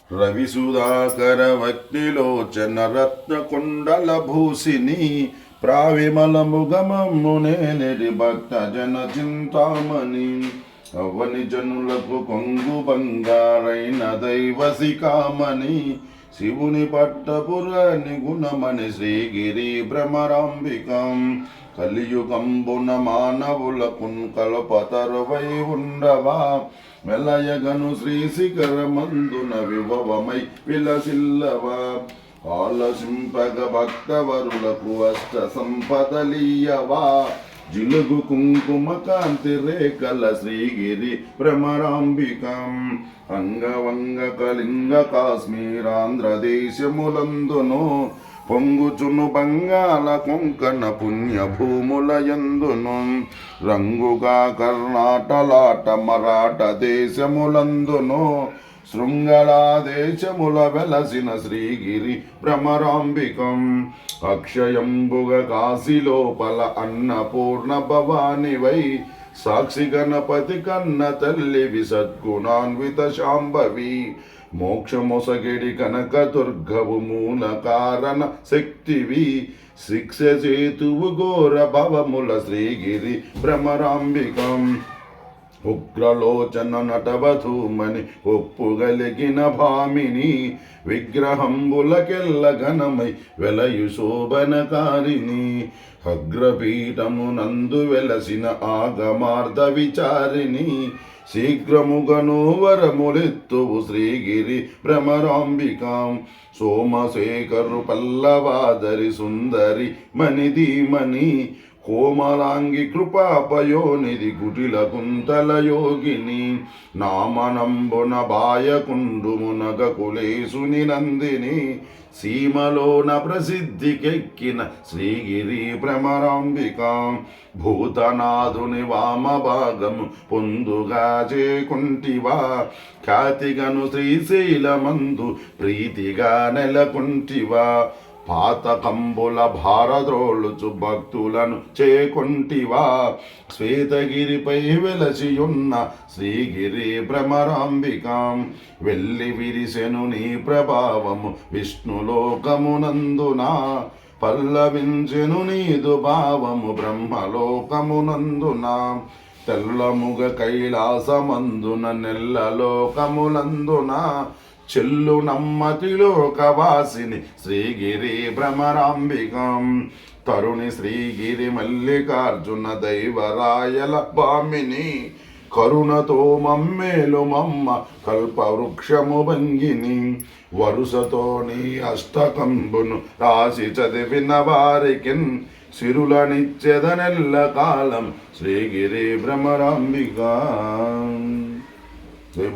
రవిసుధాకర వక్తిలోచన రత్నకుండల భూసిని ప్రావిమలముగమమ్మునేనిడి భక్త జన చింతామణి అవని జనులకు కొంగు బంగారైన దైవసికామణి శివుని పట్టపుర నిగుణమణి శ్రీగిరి భ్రమరాంబికం కలియుగంబున మానవులకున్ కల్పతరువై ఉండవా మెలయగను శ్రీ శిఖరమందున విభవమై విలసిల్లవా ఆలసింపగ భక్తవరులకు అష్ట సంపదలీయవా జిలుగు కుంకుమ కాంతి రేఖల శ్రీగిరి భ్రమరాంబికం అంగవంగ కళింగ కాశ్మీరాంధ్రదేశములందును పొంగుచును బంగాళ కొంకణ పుణ్య భూములయందును రంగుగా కర్ణాటలాట మరాఠ దేశములందును శృంగళా దేశముల వెలసిన శ్రీగిరి భ్రమరాంబికం అక్షయంబుగ కాశీలోపల అన్నపూర్ణ భవానివై సాక్షి గణపతి కన్న తల్లివి సద్గుణాన్విత శాంభవి మోక్షమొసగిడి కనక దుర్గవు మూల కారణ శక్తివి శిక్ష చేతువు ఘోర భవముల శ్రీగిరి భ్రమరాంబికం ఉగ్రలోచన నటవధూమని ఒప్పుగలిగిన భామిని విగ్రహంబులకెల్ల ఘనమై వెలయు శోభనకారిణి అగ్రపీఠమునందు వెలసిన ఆగమార్ధ విచారిణి శీఘ్రముగను వరములెత్తువు శ్రీగిరి భ్రమరాంబికాం సోమశేఖరు పల్లవాదరి సుందరి మణిధీమణి కోమలాంగి కృపాపయోనిధి కుటిల కుంతల యోగిని నామనంబున బాయకుండు మునగ కులేసుని నందిని సీమలోన ప్రసిద్ధికెక్కిన శ్రీగిరి భ్రమరాంబికాం భూతనాథుని వామభాగము పొందుగా చేకుంటివా ఖ్యాతిగను శ్రీశైలమందు ప్రీతిగా నెలకుంటివా పాతకంబుల భారద్రోళుచు భక్తులను చేకొంటివా శ్వేతగిరిపై వెలసియున్న శ్రీగిరి భ్రమరాంబికాం వెళ్ళి విరిసెను నీ ప్రభావము విష్ణులోకమునందున పల్లవించెను నీదు భావము బ్రహ్మలోకమునందున తెల్లముగ కైలాసమందున నెల్లలోకములందున చెల్లు నమ్మతిలోకవాసిని శ్రీగిరి భ్రమరాంబికం తరుణి శ్రీగిరి మల్లికార్జున దైవరాయల భామిని కరుణతో మమ్మేలు మమ్మ కల్పవృక్షము భంగిని వరుసతో నీ అష్టకంబును రాసి చదివిన వారికిన్ సిరులనిచ్చెదనెల్ల కాలం శ్రీగిరి భ్రమరాంబిక.